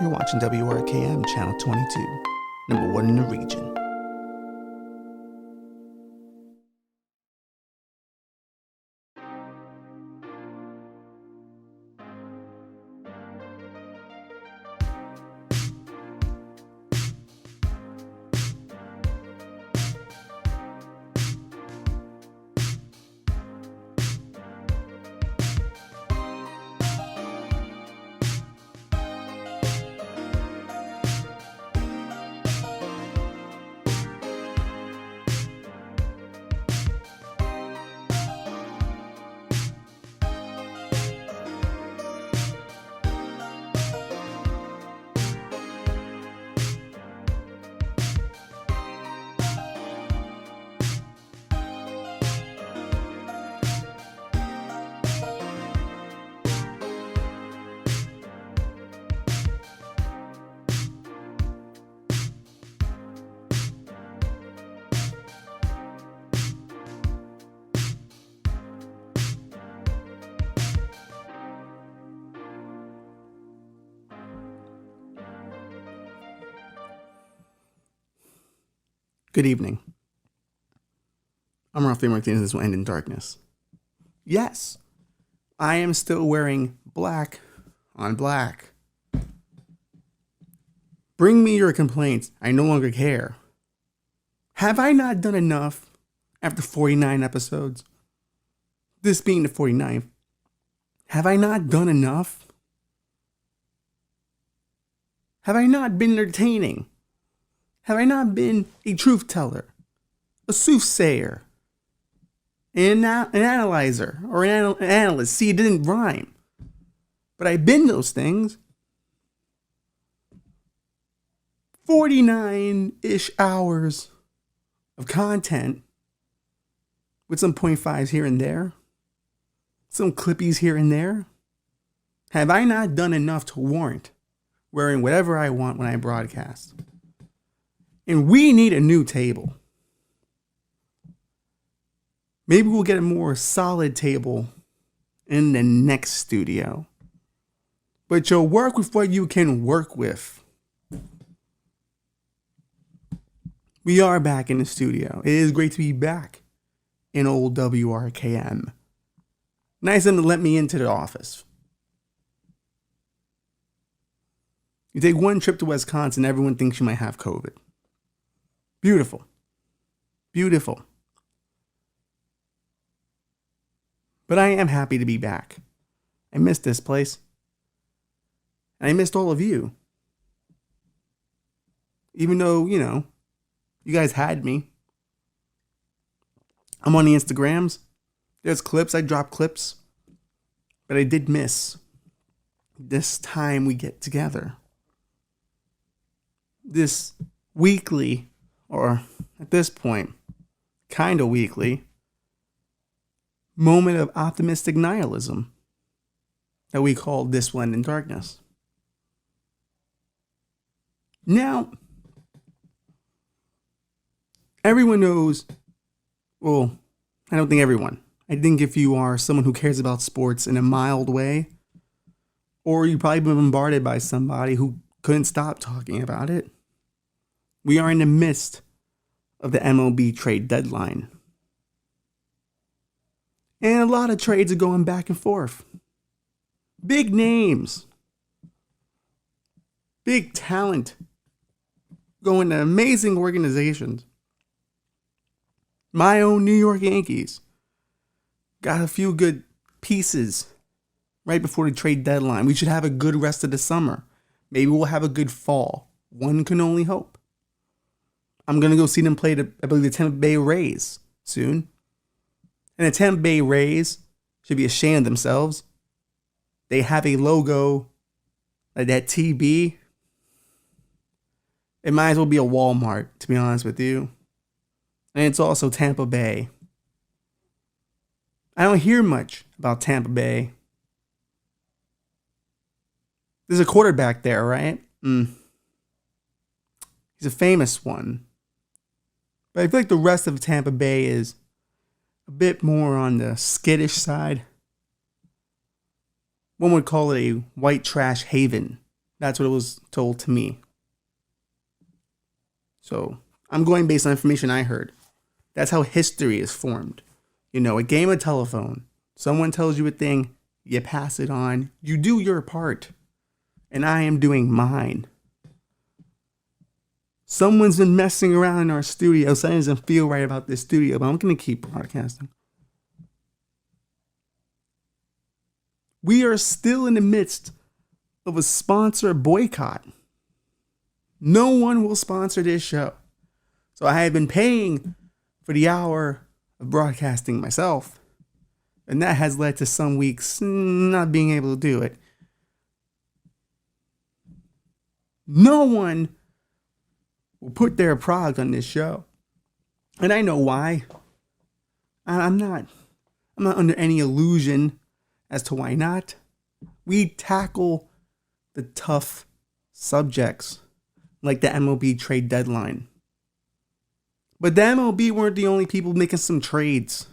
You're watching WRKM Channel 22, number one in the region. Good evening. I'm Rafael Martinez. This will end in darkness. Yes, I am still wearing black on black. Bring me your complaints. I no longer care. Have I not done enough after 49 episodes? This being the 49th. Have I not done enough? Have I not been entertaining? Have I not been a truth teller, a soothsayer, an analyzer, or an analyst? See, it didn't rhyme. But I've been those things. 49-ish hours of content with some 0.5s here and there, some clippies here and there. Have I not done enough to warrant wearing whatever I want when I broadcast? And we need a new table. Maybe we'll get a more solid table in the next studio. But you'll work with what you can work with. We are back in the studio. It is great to be back in old WRKM. Nice of them to let me into the office. You take one trip to Wisconsin, everyone thinks you might have COVID. Beautiful. Beautiful. But I am happy to be back. I missed this place. And I missed all of you. Even though, you guys had me. I'm on the Instagrams. There's clips. I drop clips. But I did miss this time we get together. This weekly, or at this point, kind of weekly, moment of optimistic nihilism that we call This Will End in Darkness. Now, everyone knows, well, I don't think everyone. I think if you are someone who cares about sports in a mild way, or you've probably been bombarded by somebody who couldn't stop talking about it, we are in the midst of the MLB trade deadline. And a lot of trades are going back and forth. Big names. Big talent. Going to amazing organizations. My own New York Yankees got a few good pieces right before the trade deadline. We should have a good rest of the summer. Maybe we'll have a good fall. One can only hope. I'm going to go see them play, I believe, the Tampa Bay Rays soon. And the Tampa Bay Rays should be ashamed of themselves. They have a logo like that TB. It might as well be a Walmart, to be honest with you. And it's also Tampa Bay. I don't hear much about Tampa Bay. There's a quarterback there, right? He's a famous one. But I feel like the rest of Tampa Bay is a bit more on the skittish side. One would call it a white trash haven That's what it was told to me. So I'm going based on information I heard. That's how history is formed. You know, a game of telephone. Someone tells you a thing, you pass it on, you do your part, and I am doing mine. Someone's been messing around in our studio. Something doesn't feel right about this studio, but I'm going to keep broadcasting. We are still in the midst of a sponsor boycott. No one will sponsor this show. So I have been paying for the hour of broadcasting myself, and that has led to some weeks not being able to do it. No one will put their product on this show. And I know why. I'm not under any illusion as to why not. We tackle the tough subjects like the MLB trade deadline. But the MLB weren't the only people making some trades.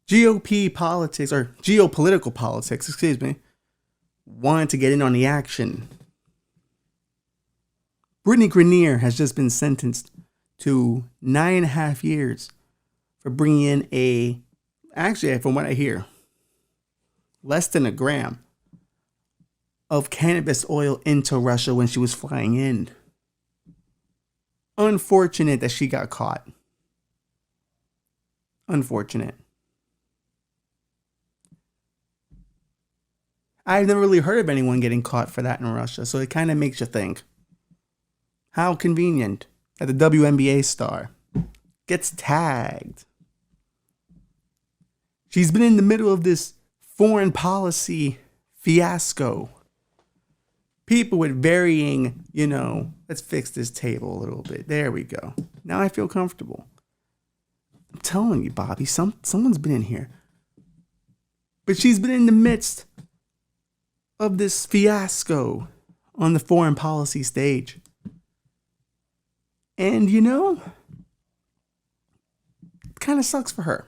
GOP politics, or geopolitical politics, wanted to get in on the action. Brittany Grenier has just been sentenced to 9.5 years for bringing in actually, from what I hear, less than a gram of cannabis oil into Russia when she was flying in. Unfortunate that she got caught. Unfortunate. I've never really heard of anyone getting caught for that in Russia, so it kind of makes you think. How convenient that the WNBA star gets tagged. She's been in the middle of this foreign policy fiasco. People with varying, let's fix this table a little bit. There we go. Now I feel comfortable. I'm telling you, Bobby, someone's been in here. But she's been in the midst of this fiasco on the foreign policy stage. And, it kind of sucks for her.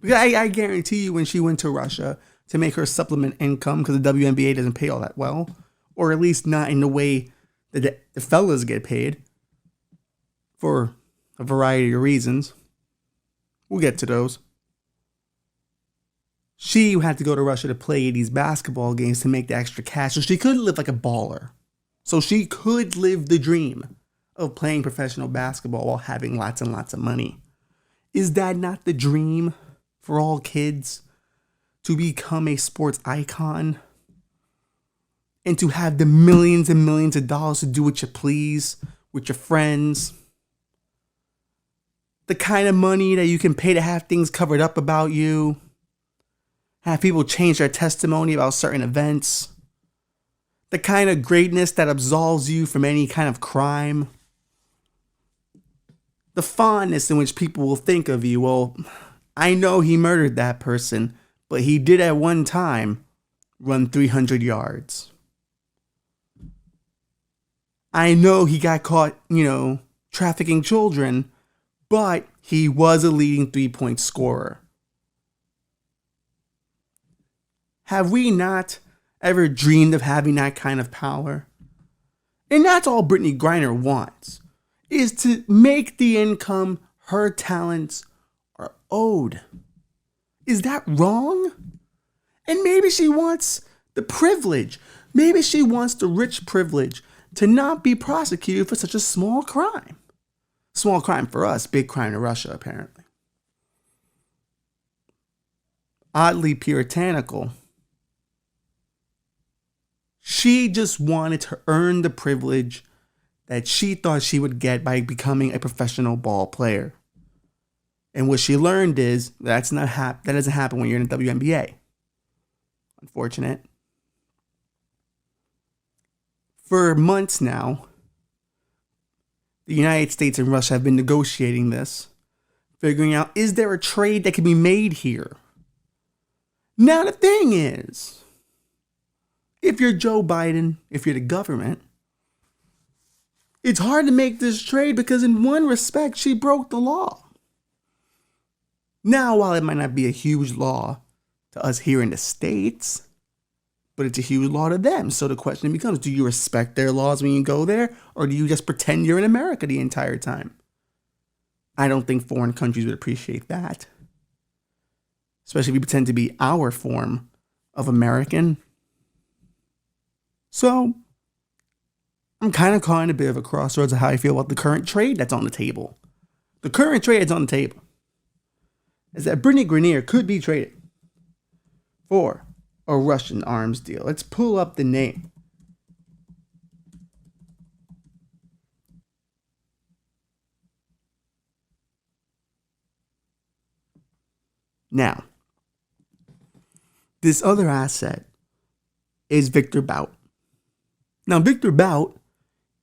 Because I guarantee you when she went to Russia to make her supplement income, because the WNBA doesn't pay all that well, or at least not in the way that the fellas get paid for a variety of reasons. We'll get to those. She had to go to Russia to play these basketball games to make the extra cash so she could live like a baller. So she could live the dream of playing professional basketball while having lots and lots of money. Is that not the dream for all kids? To become a sports icon? And to have the millions and millions of dollars to do what you please with your friends? The kind of money that you can pay to have things covered up about you? Have people change their testimony about certain events? The kind of greatness that absolves you from any kind of crime? The fondness in which people will think of you, well, I know he murdered that person, but he did at one time run 300 yards. I know he got caught, trafficking children, but he was a leading 3-point scorer. Have we not ever dreamed of having that kind of power? And that's all Brittany Griner wants, is to make the income her talents are owed. Is that wrong? And maybe she wants the privilege. Maybe she wants the rich privilege to not be prosecuted for such a small crime. Small crime for us, big crime to Russia, apparently. Oddly puritanical. She just wanted to earn the privilege that she thought she would get by becoming a professional ball player. And what she learned is that doesn't happen when you're in the WNBA. Unfortunate. For months now, the United States and Russia have been negotiating this, figuring out, is there a trade that can be made here? Now the thing is, if you're Joe Biden, if you're the government, it's hard to make this trade because in one respect, she broke the law. Now, while it might not be a huge law to us here in the States, but it's a huge law to them. So the question becomes, do you respect their laws when you go there, or do you just pretend you're in America the entire time? I don't think foreign countries would appreciate that. Especially if you pretend to be our form of American. So, I'm kind of caught in a bit of a crossroads of how I feel about the current trade that's on the table. The current trade that's on the table is that Brittany Griner could be traded for a Russian arms deal. Let's pull up the name. Now, this other asset is Victor Bout. Now, Victor Bout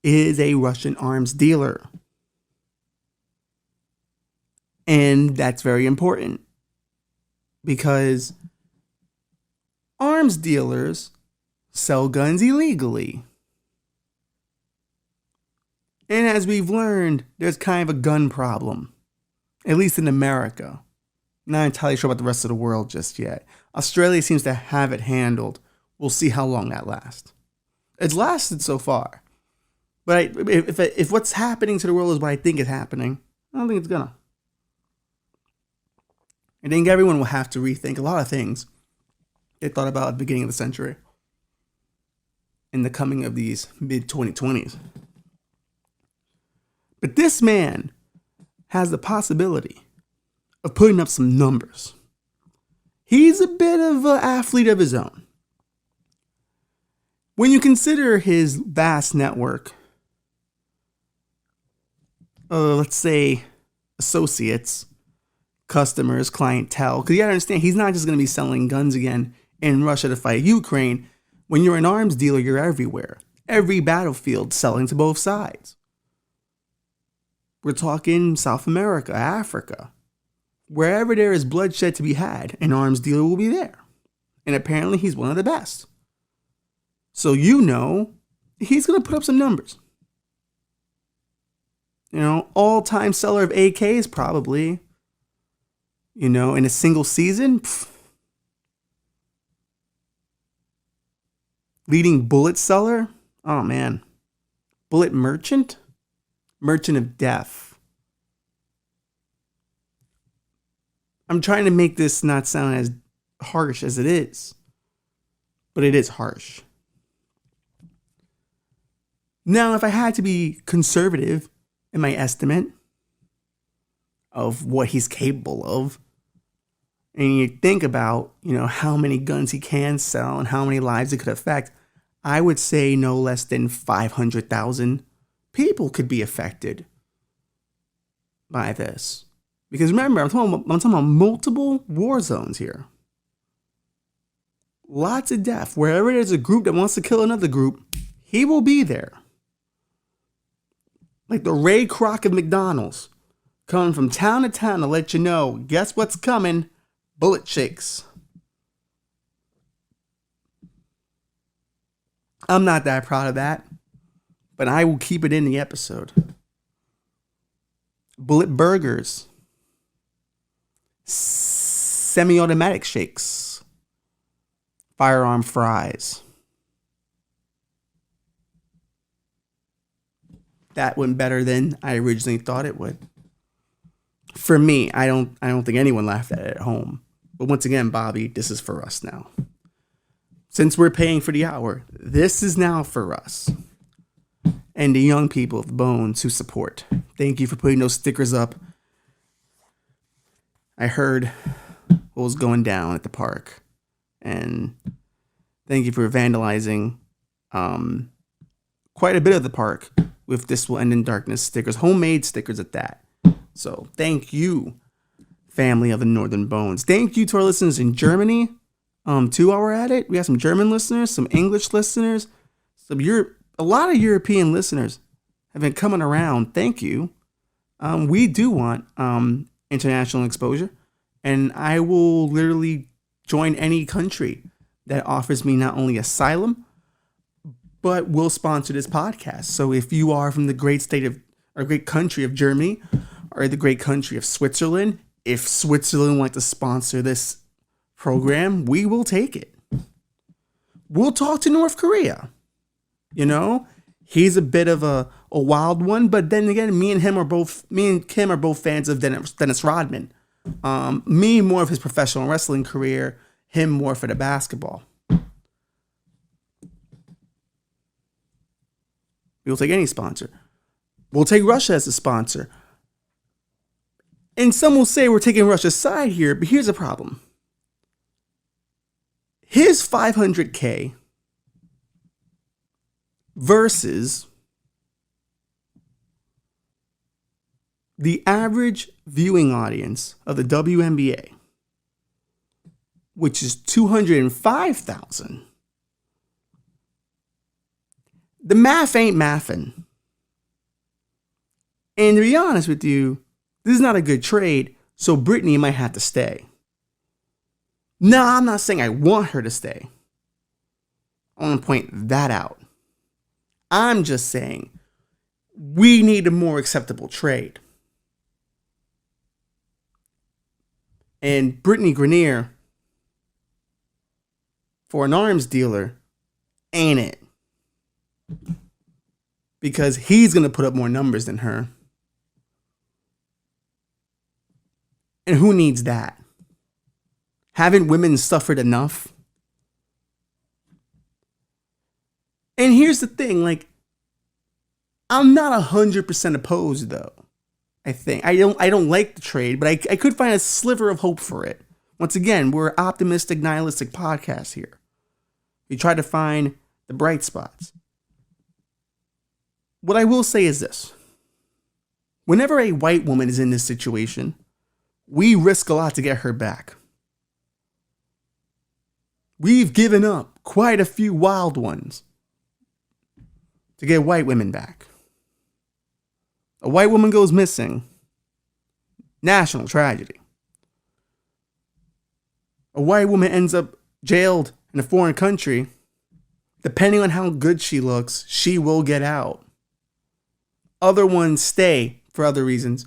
is a Russian arms dealer. And that's very important because arms dealers sell guns illegally. And as we've learned, there's kind of a gun problem, at least in America. Not entirely sure about the rest of the world just yet. Australia seems to have it handled. We'll see how long that lasts. It's lasted so far. But if what's happening to the world is what I think is happening, I don't think it's gonna. I think everyone will have to rethink a lot of things they thought about at the beginning of the century in the coming of these mid-2020s. But this man has the possibility of putting up some numbers. He's a bit of an athlete of his own. When you consider his vast network of, let's say, associates, customers, clientele, because you gotta understand, he's not just gonna be selling guns again in Russia to fight Ukraine. When you're an arms dealer, you're everywhere. Every battlefield selling to both sides. We're talking South America, Africa. Wherever there is bloodshed to be had, an arms dealer will be there. And apparently he's one of the best. So you know, he's going to put up some numbers. You know, all-time seller of AKs probably. You know, in a single season. Leading bullet seller. Oh man. Bullet merchant. Merchant of death. I'm trying to make this not sound as harsh as it is. But it is harsh. Now, if I had to be conservative in my estimate of what he's capable of, and you think about, you know, how many guns he can sell and how many lives it could affect, I would say no less than 500,000 people could be affected by this. Because remember, I'm talking about multiple war zones here. Lots of death. Wherever there's a group that wants to kill another group, he will be there. Like the Ray Kroc of McDonald's, coming from town to town to let you know, guess what's coming? Bullet shakes. I'm not that proud of that, but I will keep it in the episode. Bullet burgers. Semi-automatic shakes. Firearm fries. That went better than I originally thought it would. For me, I don't think anyone laughed at it at home. But once again, Bobby, this is for us now. Since we're paying for the hour, this is now for us. And the young people of the Bones who support. Thank you for putting those stickers up. I heard what was going down at the park. And thank you for vandalizing quite a bit of the park with "This Will End in Darkness" stickers. Homemade stickers at that. So thank you, family of the Northern Bones. Thank you to our listeners in Germany. 2 hour at it. We have some German listeners, some English listeners, a lot of European listeners have been coming around. Thank you. We do want international exposure, and I will literally join any country that offers me not only asylum, but will sponsor this podcast. So if you are from the great country of Germany, or the great country of Switzerland, if Switzerland would like to sponsor this program, we will take it. we'll talk to North Korea. You know, he's a bit of a wild one, but then again, me and Kim are both fans of Dennis Rodman. Me more of his professional wrestling career, him more for the basketball. We'll take any sponsor. We'll take Russia as a sponsor. And some will say we're taking Russia's side here, but here's the problem. His 500K versus the average viewing audience of the WNBA, which is 205,000. The math ain't mathing. And to be honest with you, this is not a good trade, so Brittany might have to stay. No, I'm not saying I want her to stay. I want to point that out. I'm just saying we need a more acceptable trade. And Brittany Grenier, for an arms dealer, ain't it? Because he's going to put up more numbers than her. And who needs that? Haven't women suffered enough? And here's the thing, like, I'm not 100% opposed though. I think I don't like the trade, but I could find a sliver of hope for it. Once again, we're an optimistic, nihilistic podcast here. We try to find the bright spots. What I will say is this. Whenever a white woman is in this situation, we risk a lot to get her back. We've given up quite a few wild ones to get white women back. A white woman goes missing. National tragedy. A white woman ends up jailed in a foreign country. Depending on how good she looks, she will get out. Other ones stay for other reasons.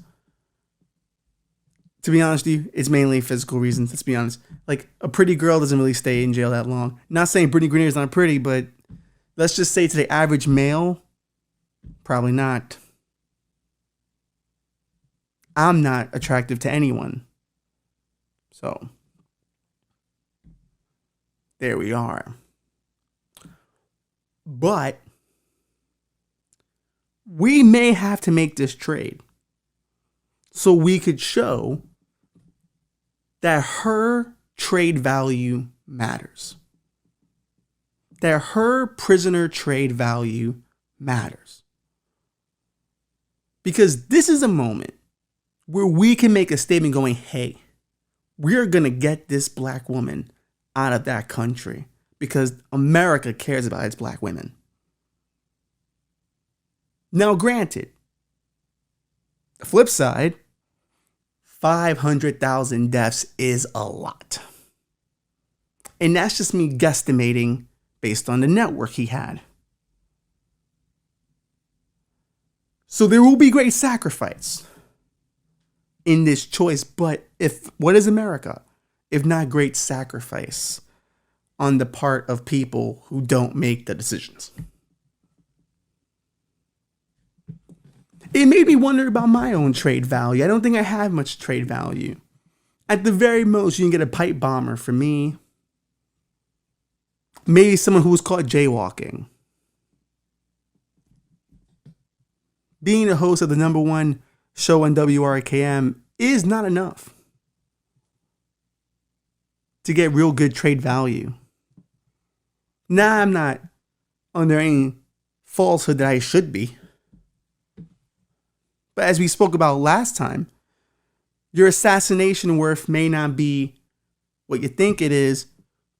To be honest with you, it's mainly physical reasons, let's be honest. Like, a pretty girl doesn't really stay in jail that long. Not saying Brittany Grenier is not pretty, but let's just say to the average male, probably not. I'm not attractive to anyone. So, there we are. But we may have to make this trade so we could show that her trade value matters. That her prisoner trade value matters. Because this is a moment where we can make a statement going, hey, we're going to get this black woman out of that country because America cares about its black women. Now, granted, the flip side, 500,000 deaths is a lot. And that's just me guesstimating based on the network he had. So there will be great sacrifice in this choice, but what is America if not great sacrifice on the part of people who don't make the decisions? It made me wonder about my own trade value. I don't think I have much trade value. At the very most, you can get a pipe bomber for me. Maybe someone who was caught jaywalking. Being the host of the #1 show on WRKM is not enough to get real good trade value. Nah, I'm not under any falsehood that I should be. But as we spoke about last time, your assassination worth may not be what you think it is.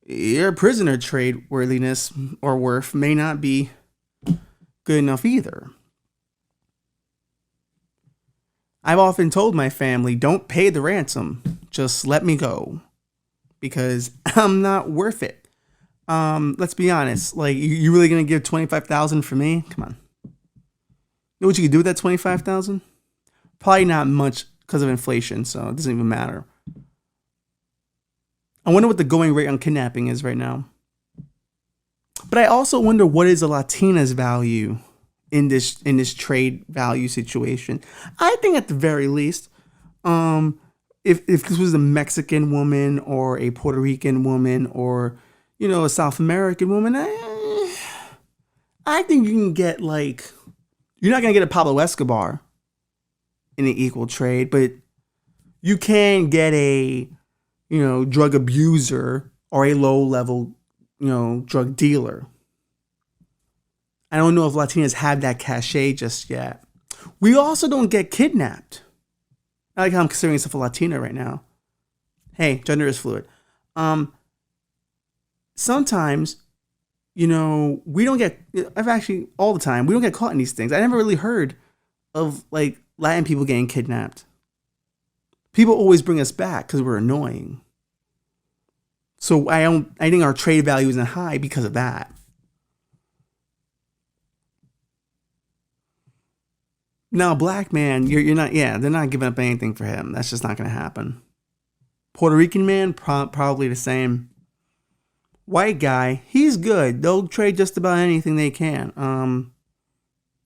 Your prisoner trade worthiness or worth may not be good enough either. I've often told my family, don't pay the ransom. Just let me go. Because I'm not worth it. Let's be honest. Like, you really going to give $25,000 for me? Come on. You know what you could do with that $25,000? Probably not much because of inflation, so it doesn't even matter. I wonder what the going rate on kidnapping is right now. But I also wonder, what is a Latina's value in this trade value situation? I think at the very least, um, if this was a Mexican woman or a Puerto Rican woman or a South American woman, I think you can get, like, you're not gonna get a Pablo Escobar in an equal trade, but you can get a drug abuser or a low level drug dealer. I don't know if Latinas have that cachet just yet. We also don't get kidnapped. I like how I'm considering myself a Latina right now. Hey, gender is fluid. Sometimes, we don't get, I've actually, all the time, we don't get caught in these things. I never really heard of, like, Latin people getting kidnapped. People always bring us back because we're annoying. So I think our trade value isn't high because of that. Now, a black man, you're not, they're not giving up anything for him. That's just not going to happen. Puerto Rican man, probably the same. White guy, he's good. They'll trade just about anything they can.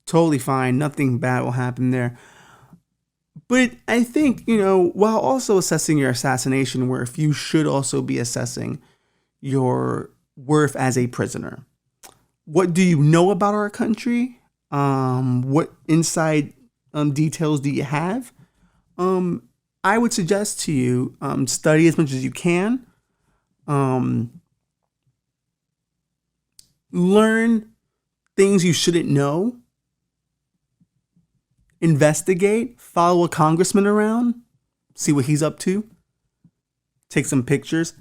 Totally fine. Nothing bad will happen there. But I think, while also assessing your assassination worth, you should also be assessing your worth as a prisoner. What do you know about our country? What inside details do you have? I would suggest to you, study as much as you can. Learn things you shouldn't know. Investigate. Follow a congressman around. See what he's up to. Take some pictures.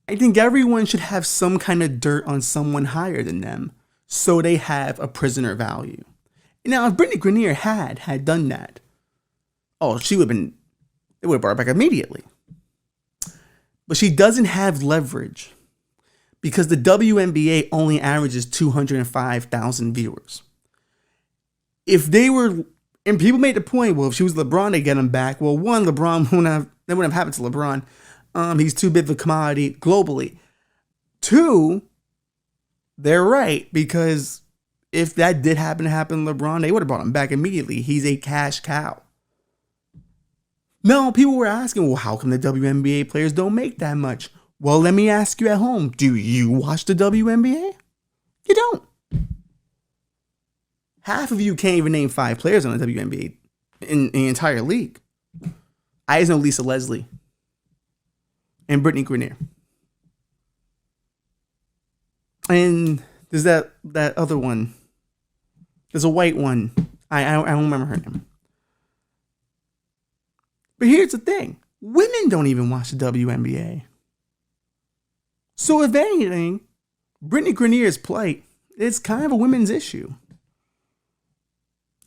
I think everyone should have some kind of dirt on someone higher than them, so they have a prisoner value. Now, if Brittany Grenier had done that, it would have brought her back immediately. But she doesn't have leverage because the WNBA only averages 205,000 viewers. If they were, and people made the point, well, if she was LeBron, they'd get him back. Well, one, LeBron that wouldn't have happened to LeBron. He's too big of a commodity globally. Two, they're right, because if that did happen to LeBron, they would have brought him back immediately. He's a cash cow. No, people were asking, well, how come the WNBA players don't make that much? Well, let me ask you at home, do you watch the WNBA? You don't. Half of you can't even name 5 players on the WNBA in the entire league. I just know Lisa Leslie and Brittany Grenier. And there's that other one. There's a white one. I don't remember her name. But here's the thing. Women don't even watch the WNBA. So if anything, Brittany Grenier's plight is kind of a women's issue.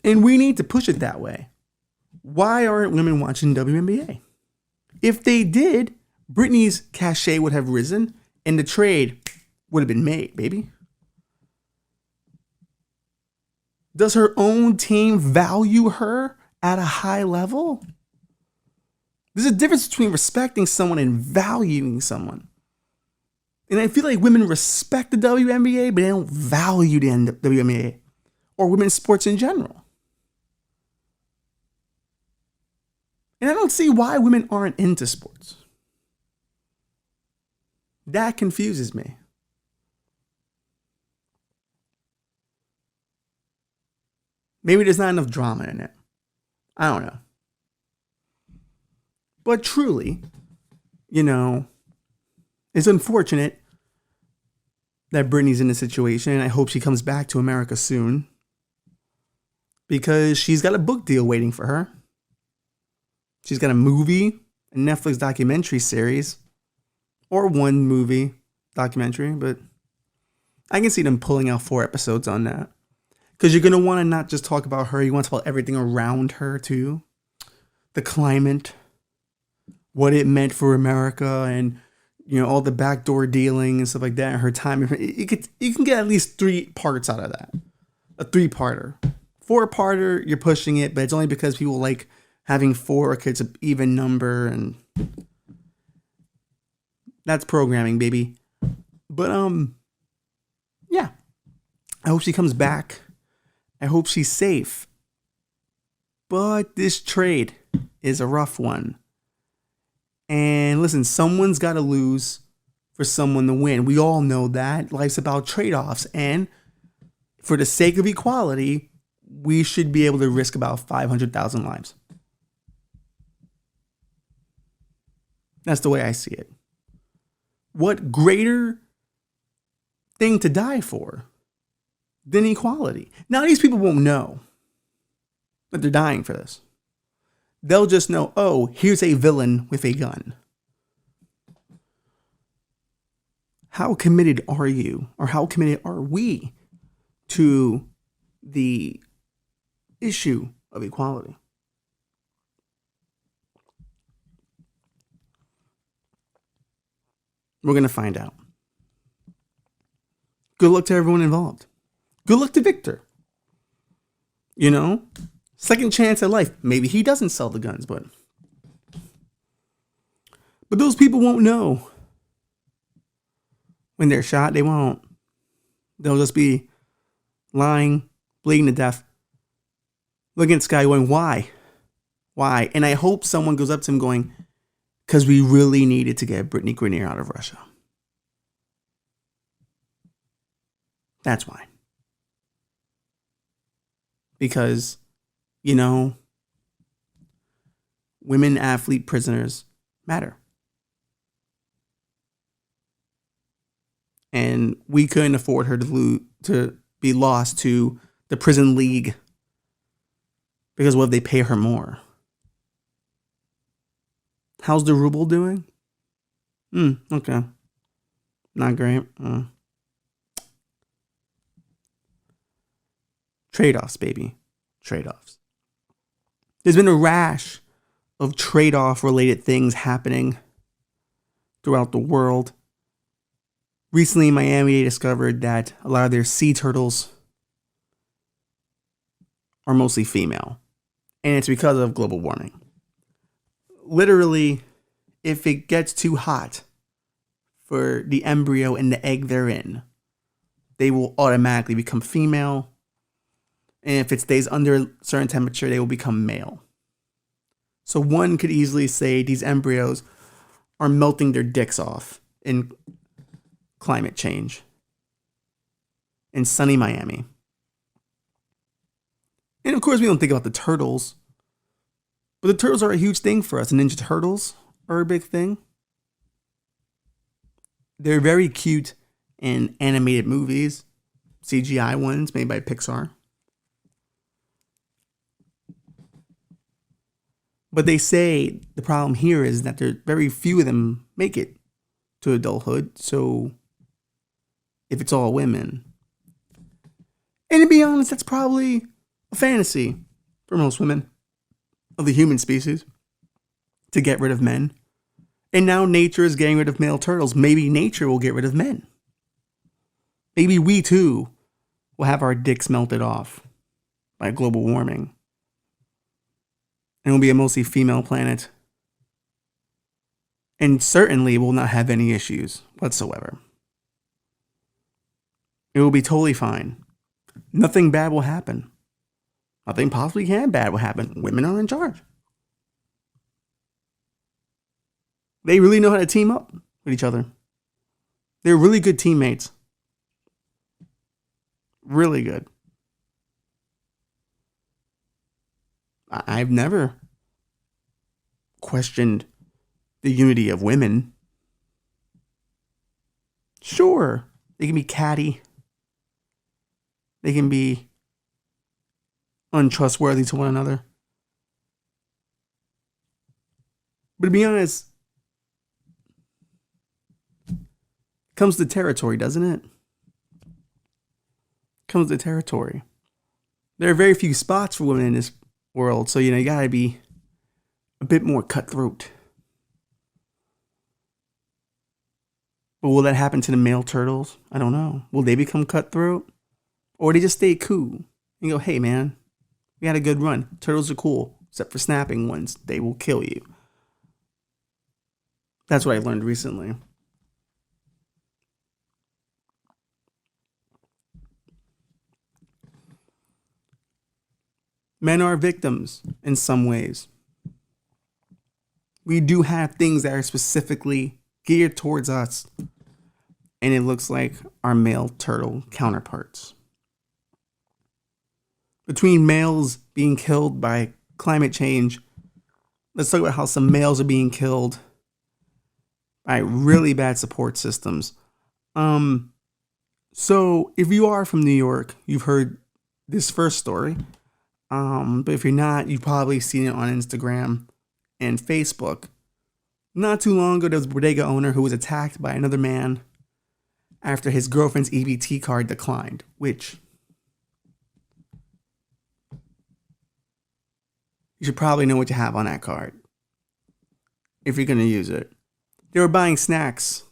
And we need to push it that way. Why aren't women watching WNBA? If they did, Britney's cachet would have risen and the trade would have been made, baby. Does her own team value her at a high level? There's a difference between respecting someone and valuing someone. And I feel like women respect the WNBA, but they don't value the WNBA or women's sports in general. And I don't see why women aren't into sports. That confuses me. Maybe there's not enough drama in it. I don't know. But truly, it's unfortunate that Britney's in this situation, and I hope she comes back to America soon because she's got a book deal waiting for her. She's got a movie, a Netflix documentary series, or one movie documentary, but I can see them pulling out 4 episodes on that. Because you're going to want to not just talk about her, you want to talk about everything around her too. The climate, what it meant for America, and all the backdoor dealing and stuff like that, and her time. You can get at least 3 parts out of that. A 3-parter. 4-parter, you're pushing it, but it's only because people like having 4 kids an even number, and that's programming, baby. But Yeah, I hope she comes back. I hope she's safe. But this trade is a rough one. And listen, someone's got to lose for someone to win. We all know that. Life's about trade-offs. And for the sake of equality, we should be able to risk about 500,000 lives. That's the way I see it. What greater thing to die for than equality? Now, these people won't know that they're dying for this. They'll just know, oh, here's a villain with a gun. How committed are you, or how committed are we to the issue of equality? We're going to find out. Good luck to everyone involved. Good luck to Victor. You know, second chance at life. Maybe he doesn't sell the guns, but those people won't know. When they're shot, they won't. They'll just be lying, bleeding to death, looking at the sky going, why? Why? And I hope someone goes up to him going, because we really needed to get Brittany Griner out of Russia. That's why. Because, you know, women athlete prisoners matter. And we couldn't afford her to be lost to the prison league. Because what if they pay her more? How's the ruble doing? Okay. Not great. Trade-offs, baby. Trade-offs. There's been a rash of trade-off related things happening throughout the world. Recently, Miami, they discovered that a lot of their sea turtles are mostly female. And it's because of global warming. Literally, if it gets too hot for the embryo and the egg they're in, they will automatically become female. And if it stays under a certain temperature, they will become male. So one could easily say these embryos are melting their dicks off in climate change in sunny Miami. And of course, we don't think about the turtles. But the turtles are a huge thing for us. Ninja Turtles are a big thing. They're very cute in animated movies, CGI ones made by Pixar. But they say the problem here is that there very few of them make it to adulthood. So if it's all women. And to be honest, that's probably a fantasy for most women of the human species to get rid of men. And now nature is getting rid of male turtles. Maybe nature will get rid of men. Maybe we too will have our dicks melted off by global warming. And it will be a mostly female planet. And certainly will not have any issues whatsoever. It will be totally fine. Nothing bad will happen. Nothing possibly bad will happen. Women are in charge. They really know how to team up with each other. They're really good teammates. Really good. I've never questioned the unity of women. Sure, they can be catty. They can be untrustworthy to one another. But to be honest, comes to territory, doesn't it? Comes to territory. There are very few spots for women in this world, so you gotta be a bit more cutthroat. But will that happen to the male turtles? I don't know. Will they become cutthroat? Or they just stay cool and go, hey man, we had a good run. Turtles are cool, except for snapping ones. They will kill you. That's what I learned recently. Men are victims in some ways. We do have things that are specifically geared towards us, and it looks like our male turtle counterparts. Between males being killed by climate change, let's talk about how some males are being killed by really bad support systems. So if you are from New York, you've heard this first story. But if you're not, you've probably seen it on Instagram and Facebook. Not too long ago, there was a bodega owner who was attacked by another man after his girlfriend's EBT card declined, which you should probably know what you have on that card if you're going to use it. They were buying snacks,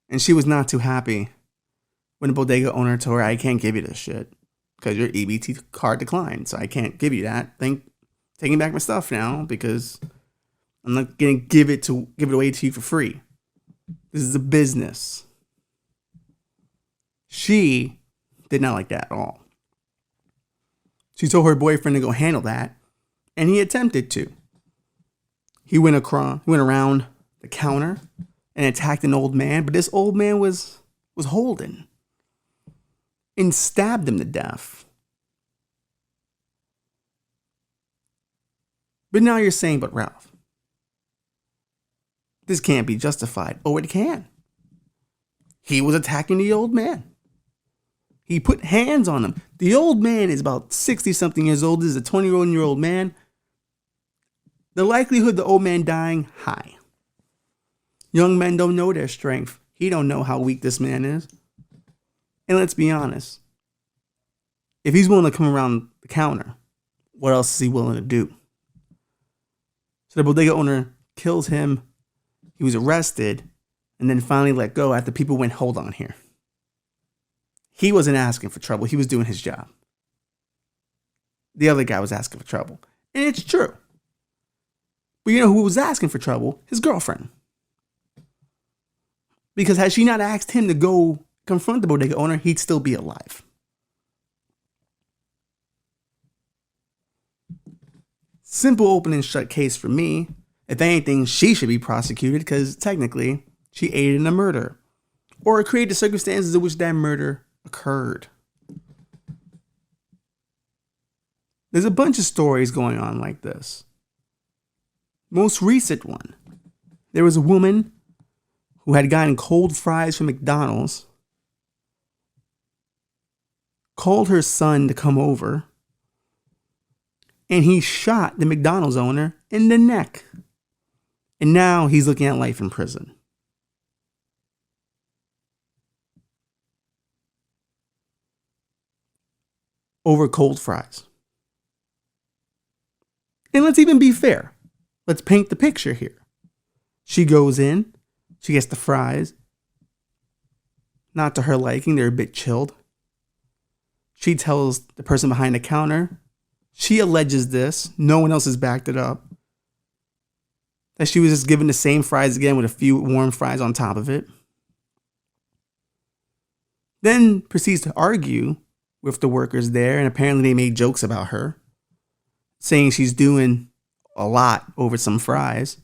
and she was not too happy when the bodega owner told her, I can't give you this shit because your EBT card declined, so I can't give you that. Taking back my stuff now because I'm not gonna give it away to you for free. This is a business. She did not like that at all. She told her boyfriend to go handle that, and he attempted to. He went around the counter and attacked an old man, but this old man was holding and stabbed him to death. But now you're saying, but Ralph, this can't be justified. Oh, it can. He was attacking the old man. He put hands on him. The old man is about 60-something years old. This is a 20-year-old man. The likelihood the old man dying, high. Young men don't know their strength. He don't know how weak this man is. And let's be honest. If he's willing to come around the counter, what else is he willing to do? So the bodega owner kills him. He was arrested and then finally let go after people went, hold on here. He wasn't asking for trouble. He was doing his job. The other guy was asking for trouble. And it's true. But you know who was asking for trouble? His girlfriend. Because had she not asked him to go confront the bodega owner, he'd still be alive. Simple open and shut case for me. If anything, she should be prosecuted because technically she aided in a murder or created the circumstances in which that murder occurred. There's a bunch of stories going on like this. Most recent one, there was a woman who had gotten cold fries from McDonald's, called her son to come over, and he shot the McDonald's owner in the neck. And now he's looking at life in prison. Over cold fries. And let's even be fair. Let's paint the picture here. She goes in. She gets the fries. Not to her liking. They're a bit chilled. She tells the person behind the counter. She alleges this. No one else has backed it up. That she was just given the same fries again with a few warm fries on top of it. Then proceeds to argue with the workers there. And apparently they made jokes about her, saying she's doing a lot over some fries.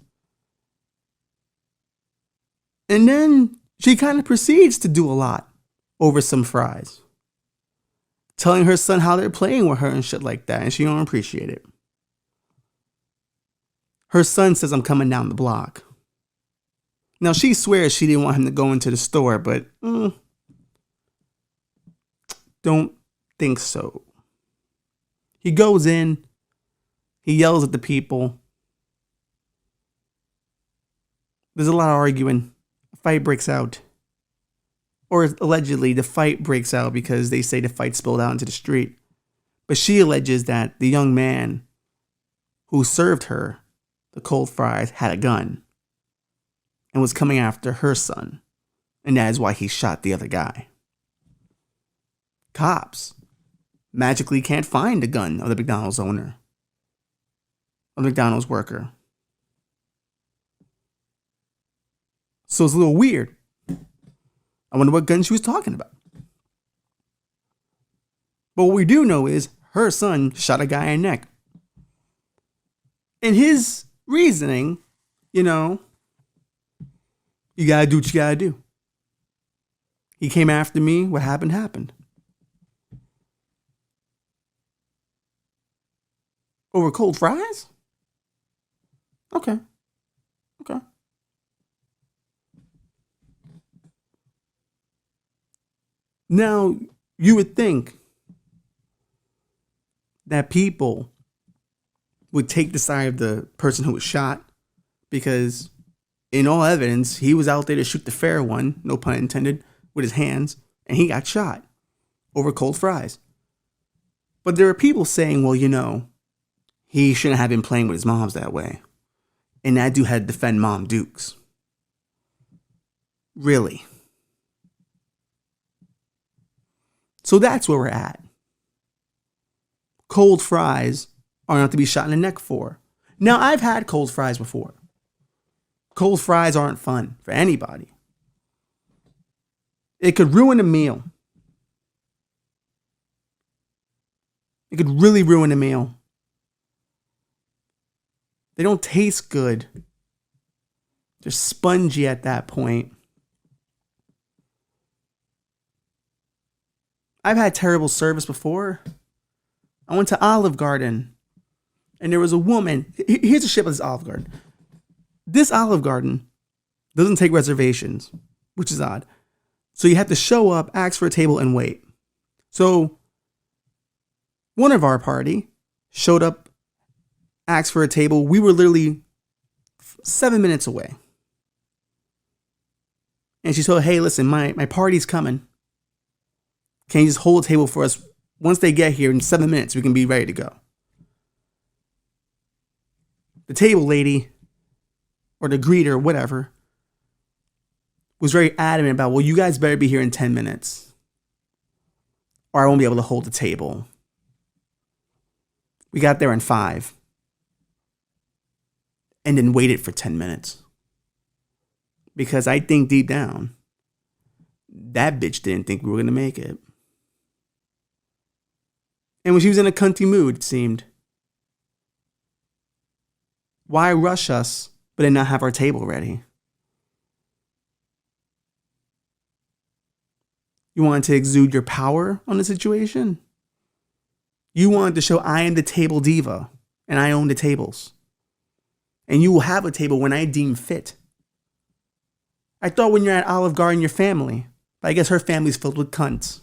And then she kind of proceeds to do a lot over some fries, telling her son how they're playing with her and shit like that, and she don't appreciate it. Her son says, I'm coming down the block. Now, she swears she didn't want him to go into the store, but don't think so. He goes in. He yells at the people. There's a lot of arguing. A fight breaks out. Or allegedly, the fight breaks out because they say the fight spilled out into the street. But she alleges that the young man who served her the cold fries had a gun and was coming after her son. And that is why he shot the other guy. Cops magically can't find the gun of the McDonald's owner, of the McDonald's worker. So it's a little weird. I wonder what gun she was talking about. But what we do know is her son shot a guy in the neck. And his reasoning, you know, you gotta do what you gotta do. He came after me. What happened, happened. Over cold fries? Okay. Okay. Now, you would think that people would take the side of the person who was shot because, in all evidence, he was out there to shoot the fair one, no pun intended, with his hands, and he got shot over cold fries. But there are people saying, well, you know, he shouldn't have been playing with his moms that way. And that dude had to defend Mom Dukes. Really? So that's where we're at. Cold fries are not to be shot in the neck for. Now, I've had cold fries before. Cold fries aren't fun for anybody. It could ruin a meal. It could really ruin a meal. They don't taste good. They're spongy at that point. I've had terrible service before. I went to Olive Garden and there was a woman. Here's the shit about this Olive Garden. This Olive Garden doesn't take reservations, which is odd. So you have to show up, ask for a table, and wait. So one of our party showed up, asked for a table. We were literally 7 minutes away. And she told, hey, listen, my party's coming. Can you just hold a table for us? Once they get here in 7 minutes, we can be ready to go. The table lady, or the greeter, whatever, was very adamant about, well, you guys better be here in 10 minutes or I won't be able to hold the table. We got there in 5 and then waited for 10 minutes because I think deep down that bitch didn't think we were going to make it. And when she was in a cunty mood, it seemed, why rush us but then not have our table ready? You wanted to exude your power on the situation? You wanted to show I am the table diva and I own the tables. And you will have a table when I deem fit. I thought when you're at Olive Garden, your family. But I guess her family's filled with cunts.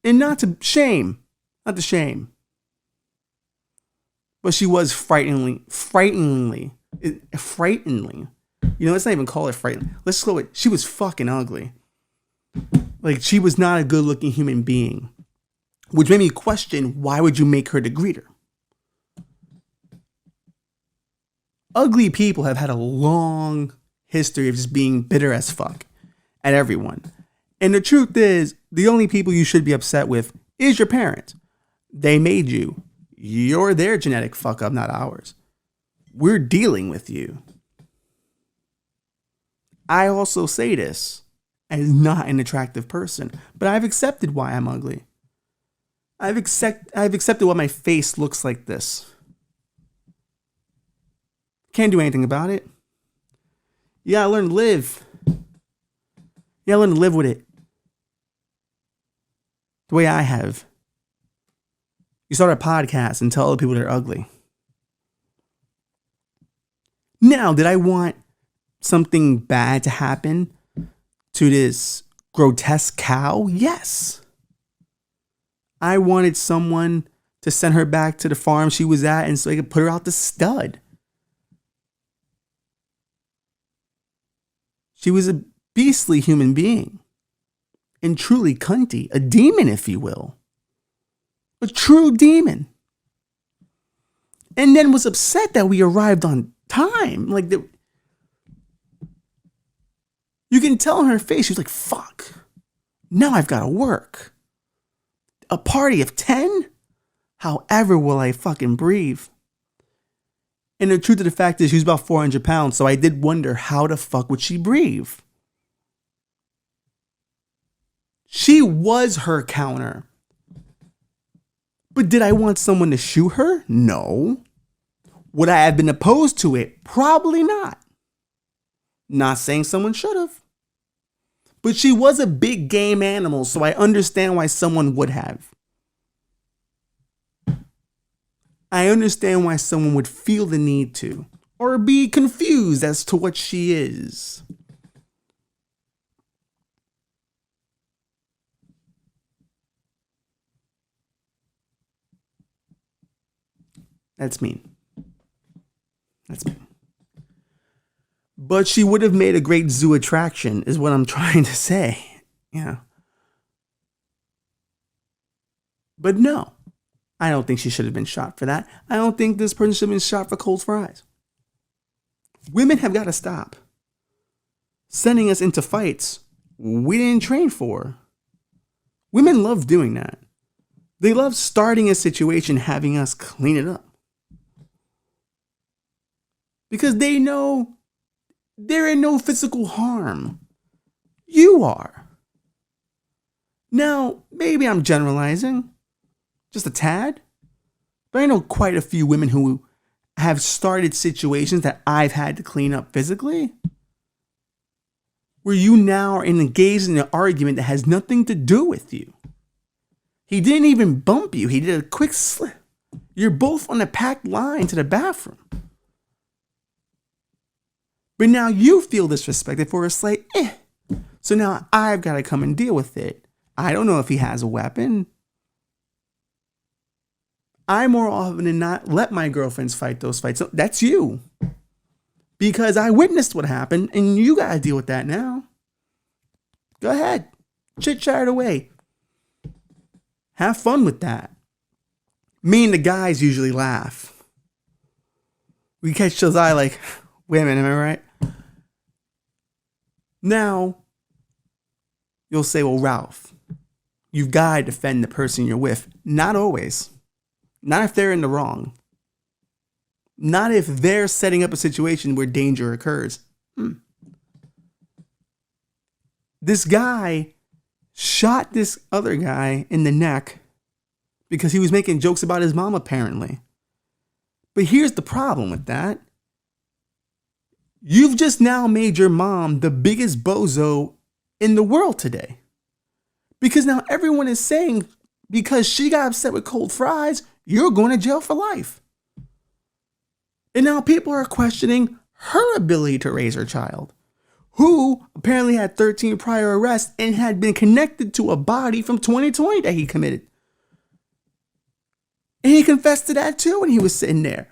And not to shame. But she was frighteningly. You know, let's not even call it frightening. Let's slow it. She was fucking ugly. Like, she was not a good looking human being. Which made me question, why would you make her the greeter? Ugly people have had a long history of just being bitter as fuck at everyone. And the truth is, the only people you should be upset with is your parents. They made you. You're their genetic fuck up, not ours. We're dealing with you. I also say this as not an attractive person, but I've accepted why I'm ugly. I've accepted why my face looks like this. Can't do anything about it. You gotta learn to live. You gotta learn to live with it. The way I have. You start a podcast and tell other people they're ugly. Now, did I want something bad to happen to this grotesque cow? Yes. I wanted someone to send her back to the farm she was at and so they could put her out to stud. She was a beastly human being and truly cunty, a demon, if you will. A true demon. And then was upset that we arrived on time. Like, you can tell in her face, she was like, fuck. Now I've got to work. A party of 10? However will I fucking breathe? And the truth of the fact is, she was about 400 pounds, so I did wonder how the fuck would she breathe? She was her counter. But did I want someone to shoot her? No. Would I have been opposed to it? Probably not. Not saying someone should have. But she was a big game animal, so I understand why someone would have. I understand why someone would feel the need to, or be confused as to what she is. That's mean. That's mean. But she would have made a great zoo attraction, is what I'm trying to say. Yeah. But no, I don't think she should have been shot for that. I don't think this person should have been shot for cold fries. Women have got to stop sending us into fights we didn't train for. Women love doing that. They love starting a situation, having us clean it up. Because they know they're in no physical harm. You are. Now, maybe I'm generalizing, just a tad, but I know quite a few women who have started situations that I've had to clean up physically, where you now are engaged in an argument that has nothing to do with you. He didn't even bump you. He did a quick slip. You're both on a packed line to the bathroom. But now you feel disrespected for a slight So now I've got to come and deal with it. I don't know if he has a weapon. I more often than not let my girlfriends fight those fights. So that's you. Because I witnessed what happened and you got to deal with that now. Go ahead. Chit-chat away. Have fun with that. Me and the guys usually laugh. We catch each other's eye like, wait a minute, am I right? Now, you'll say, well, Ralph, you've got to defend the person you're with. Not always. Not if they're in the wrong. Not if they're setting up a situation where danger occurs. This guy shot this other guy in the neck because he was making jokes about his mom, apparently. But here's the problem with that. You've just now made your mom the biggest bozo in the world today. Because now everyone is saying, because she got upset with cold fries, you're going to jail for life. And now people are questioning her ability to raise her child, who apparently had 13 prior arrests and had been connected to a body from 2020 that he committed. And he confessed to that too when he was sitting there.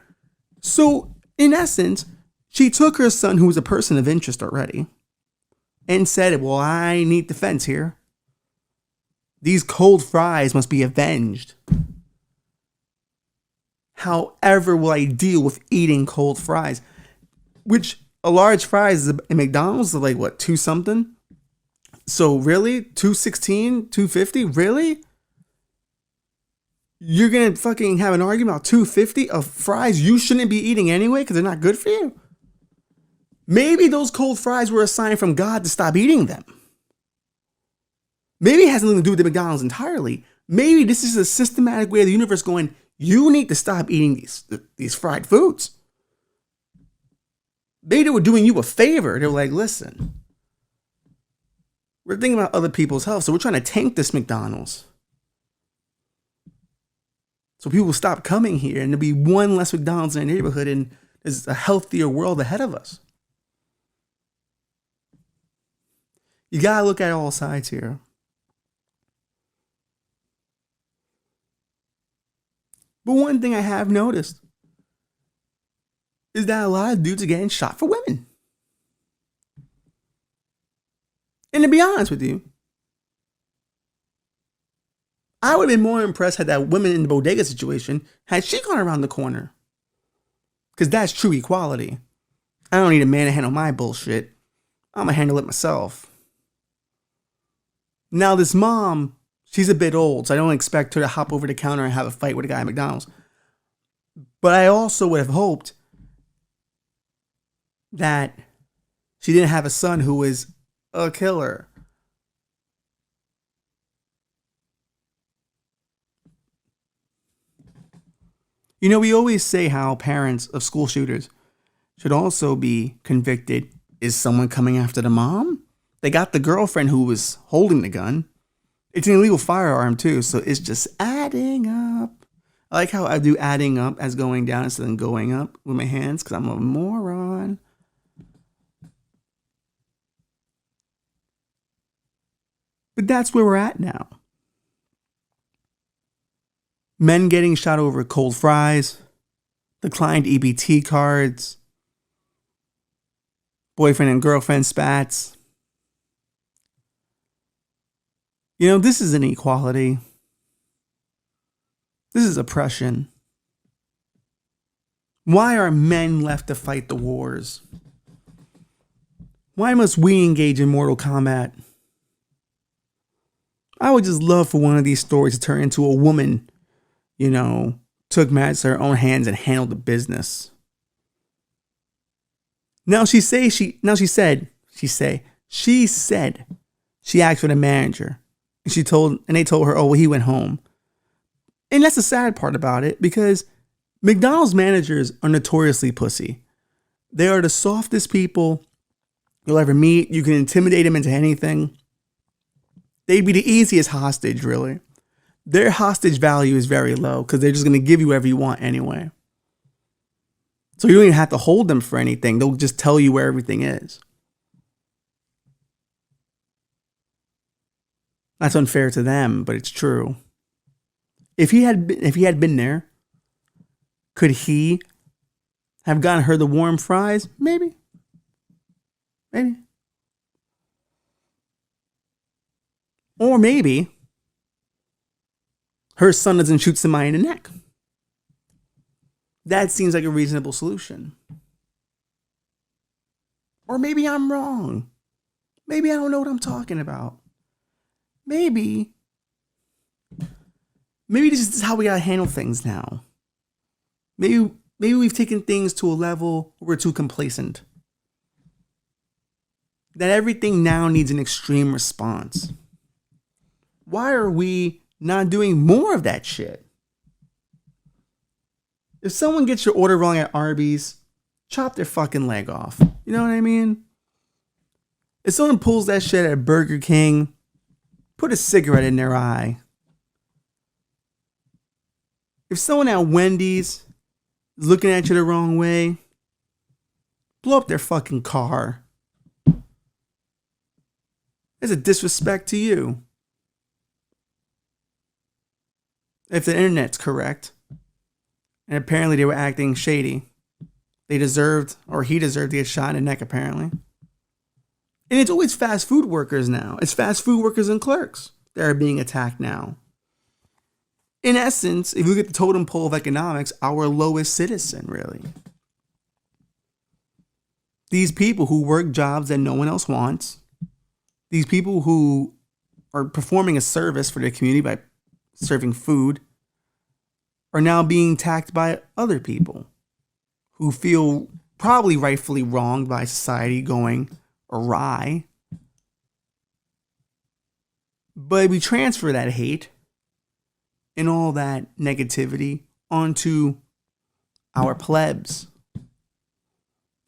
So, in essence, she took her son, who was a person of interest already, and said, well, I need defense here. These cold fries must be avenged. However will I deal with eating cold fries? Which a large fries at McDonald's are like, what, 2 something? So really? 216, 250? Really? You're going to fucking have an argument about 250 of fries you shouldn't be eating anyway because they're not good for you? Maybe those cold fries were a sign from God to stop eating them. Maybe it has nothing to do with the McDonald's entirely. Maybe this is a systematic way of the universe going, you need to stop eating these fried foods. Maybe they were doing you a favor. They were like, listen, we're thinking about other people's health, so we're trying to tank this McDonald's. So people will stop coming here and there'll be one less McDonald's in the neighborhood and there's a healthier world ahead of us. You gotta look at all sides here. But one thing I have noticed is that a lot of dudes are getting shot for women. And to be honest with you, I would have been more impressed had that woman in the bodega situation, had she gone around the corner. Because that's true equality. I don't need a man to handle my bullshit. I'm going to handle it myself. Now this mom, she's a bit old, so I don't expect her to hop over the counter and have a fight with a guy at McDonald's. But I also would have hoped that she didn't have a son who was a killer. We always say how parents of school shooters should also be convicted. Is someone coming after the mom? They got the girlfriend who was holding the gun. It's an illegal firearm too, so it's just adding up. I like how I do adding up as going down instead of going up with my hands because I'm a moron. But that's where we're at now. Men getting shot over cold fries, declined EBT cards, boyfriend and girlfriend spats. This is inequality. This is oppression. Why are men left to fight the wars? Why must we engage in Mortal Kombat? I would just love for one of these stories to turn into a woman, took matters to her own hands and handled the business. She said she asked for the manager and they told her, oh, well, he went home. And that's the sad part about it because McDonald's managers are notoriously pussy. They are the softest people you'll ever meet. You can intimidate them into anything. They'd be the easiest hostage, really. Their hostage value is very low because they're just going to give you whatever you want anyway. So you don't even have to hold them for anything. They'll just tell you where everything is. That's unfair to them, but it's true. If he had been there, could he have gotten her the warm fries? Maybe. Or maybe her son doesn't shoot somebody in the neck. That seems like a reasonable solution. Or maybe I'm wrong. Maybe I don't know what I'm talking about. Maybe this is how we gotta handle things now. Maybe we've taken things to a level where we're too complacent. That everything now needs an extreme response. Why are we not doing more of that shit? If someone gets your order wrong at Arby's, chop their fucking leg off. You know what I mean? If someone pulls that shit at Burger King, put a cigarette in their eye. If someone at Wendy's is looking at you the wrong way, blow up their fucking car. It's a disrespect to you. If the internet's correct, and apparently they were acting shady, he deserved to get shot in the neck, apparently. And it's always fast food workers now. It's fast food workers and clerks that are being attacked now. In essence, if you look at the totem pole of economics, our lowest citizen, really. These people who work jobs that no one else wants, these people who are performing a service for their community by serving food, are now being attacked by other people who feel probably rightfully wronged by society going awry. But we transfer that hate and all that negativity onto our plebs.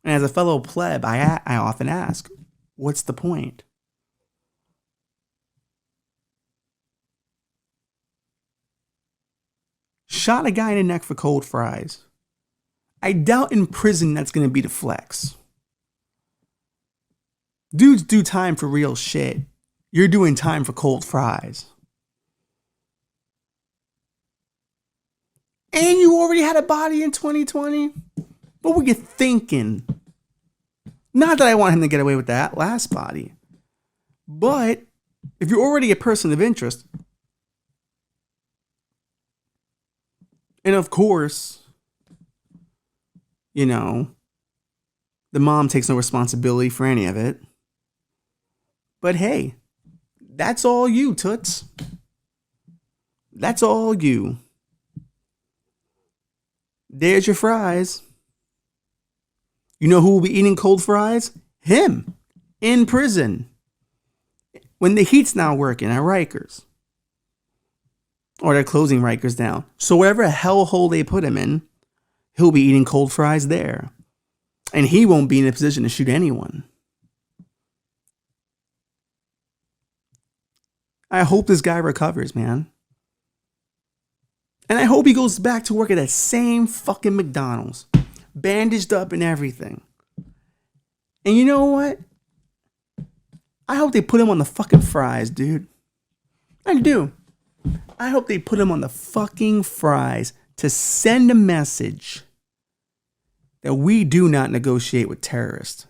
And as a fellow pleb, I often ask, what's the point? Shot a guy in the neck for cold fries. I doubt in prison that's going to be the flex. Dudes do time for real shit. You're doing time for cold fries. And you already had a body in 2020? What were you thinking? Not that I want him to get away with that last body. But if you're already a person of interest, and of course, the mom takes no responsibility for any of it. But hey, that's all you, Toots. That's all you. There's your fries. You know who will be eating cold fries? Him. In prison. When the heat's not working at Rikers. or they're closing Rikers down. So whatever hellhole they put him in, he'll be eating cold fries there. And he won't be in a position to shoot anyone. I hope this guy recovers, man. And I hope he goes back to work at that same fucking McDonald's. Bandaged up and everything. And you know what? I hope they put him on the fucking fries, dude. I do. I hope they put him on the fucking fries to send a message that we do not negotiate with terrorists.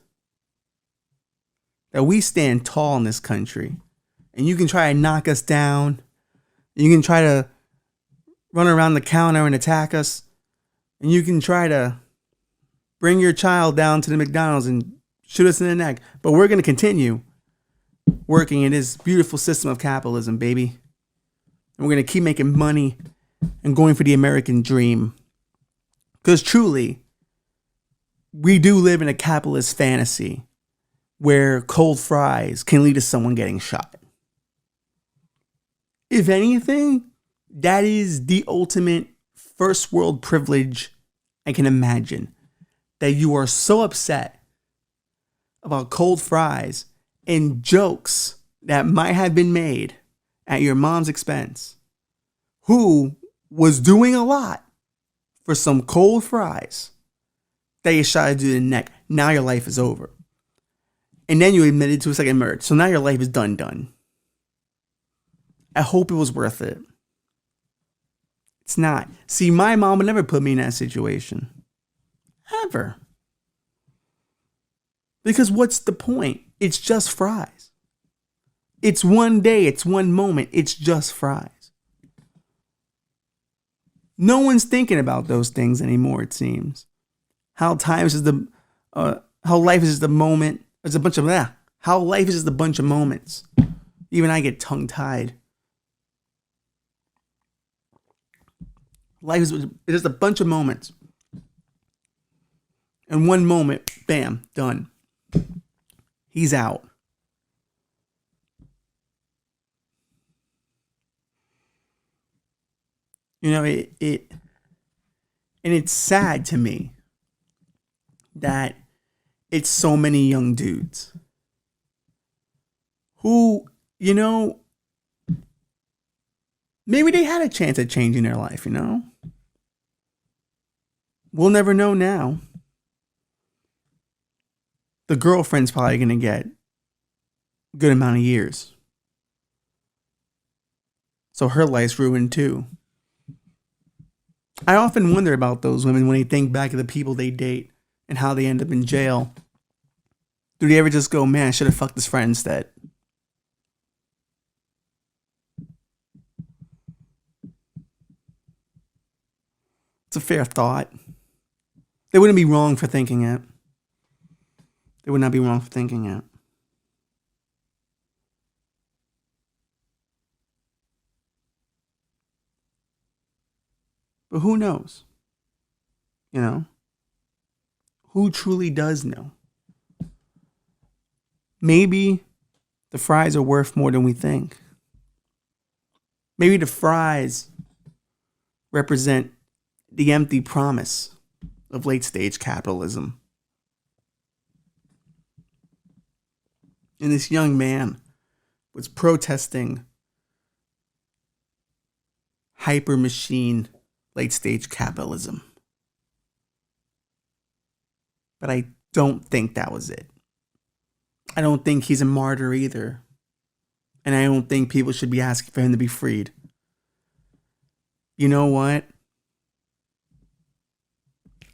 That we stand tall in this country. And you can try to knock us down. You can try to run around the counter and attack us. And you can try to bring your child down to the McDonald's and shoot us in the neck. But we're going to continue working in this beautiful system of capitalism, baby. And we're going to keep making money and going for the American dream. Because truly, we do live in a capitalist fantasy where cold fries can lead to someone getting shot. If anything, that is the ultimate first world privilege I can imagine. That you are so upset about cold fries and jokes that might have been made at your mom's expense, who was doing a lot for some cold fries, that you shot her through the neck. Now your life is over. And then you admitted to a second murder. So now your life is done. I hope it was worth it. It's not. See, my mom would never put me in that situation. Ever. Because what's the point? It's just fries. It's one day. It's one moment. It's just fries. No one's thinking about those things anymore, it seems. How life is just the moment. It's a bunch of How life is just a bunch of moments. Even I get tongue-tied. Life is just a bunch of moments. And one moment, bam, done. He's out. You know, and it's sad to me that it's so many young dudes who, you know, maybe they had a chance at changing their life, you know? We'll never know now. The girlfriend's probably going to get a good amount of years. So her life's ruined too. I often wonder about those women when they think back of the people they date and how they end up in jail. Do they ever just go, man, I should have fucked this friend instead? It's a fair thought. They wouldn't be wrong for thinking it. They would not be wrong for thinking it. But who knows? You know? Who truly does know? Maybe the fries are worth more than we think. Maybe the fries represent the empty promise of late stage capitalism. And this young man was protesting hyper machine late stage capitalism. But I don't think that was it. I don't think he's a martyr either. And I don't think people should be asking for him to be freed. You know what?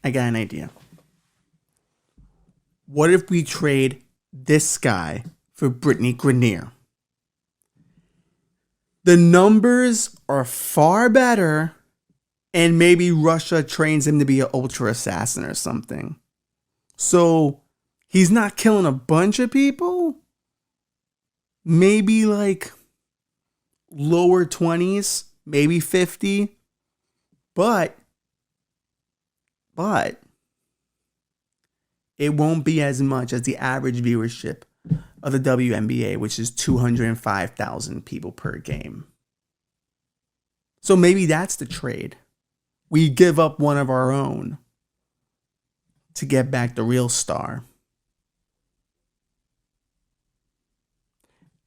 I got an idea. What if we trade this guy for Brittany Grenier? The numbers are far better, and maybe Russia trains him to be an ultra assassin or something. So he's not killing a bunch of people. Maybe like lower 20s, maybe 50. But it won't be as much as the average viewership of the WNBA, which is 205,000 people per game. So maybe that's the trade. We give up one of our own to get back the real star.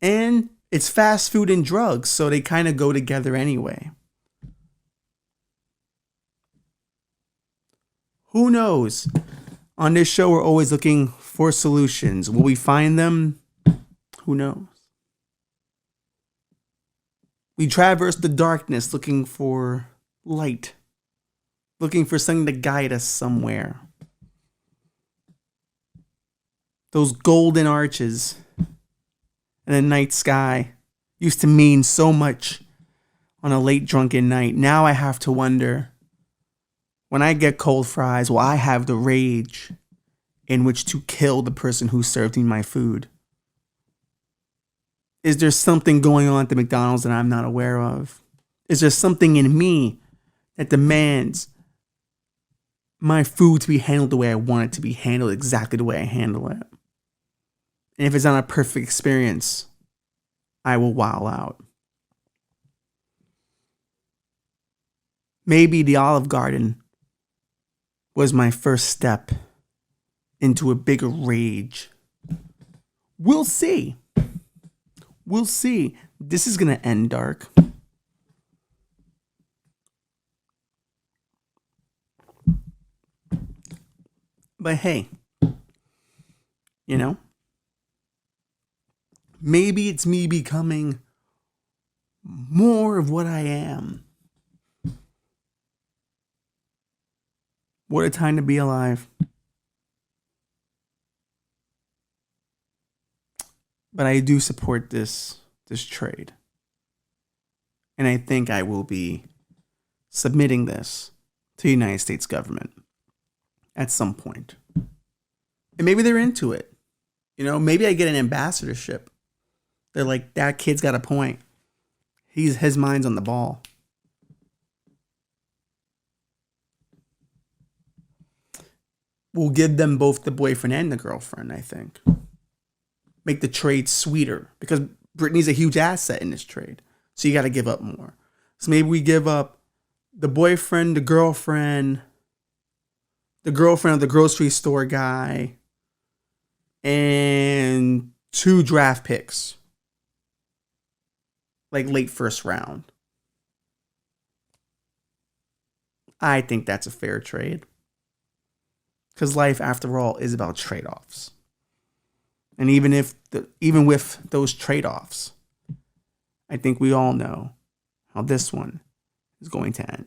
And it's fast food and drugs, so they kind of go together anyway. Who knows? On this show, we're always looking for solutions. Will we find them? Who knows? We traverse the darkness looking for light, looking for something to guide us somewhere. Those golden arches and the night sky used to mean so much on a late drunken night. Now I have to wonder, when I get cold fries, will I have the rage in which to kill the person who served me my food? Is there something going on at the McDonald's that I'm not aware of? Is there something in me that demands my food to be handled the way I want it to be handled, exactly the way I handle it? And if it's not a perfect experience, I will wow out. Maybe the Olive Garden was my first step into a bigger rage. We'll see. We'll see. This is going to end dark. But hey, you know, maybe it's me becoming more of what I am. What a time to be alive. But I do support this trade. And I think I will be submitting this to the United States government at some point. And maybe they're into it. You know, maybe I get an ambassadorship. They're like, that kid's got a point. His mind's on the ball. We'll give them both the boyfriend and the girlfriend, I think. Make the trade sweeter, because Britney's a huge asset in this trade. So you got to give up more. So maybe we give up the boyfriend, the girlfriend of the grocery store guy, and 2 draft picks. Like late first round. I think that's a fair trade. Because life, after all, is about trade-offs. And even with those trade-offs, I think we all know how this one is going to end.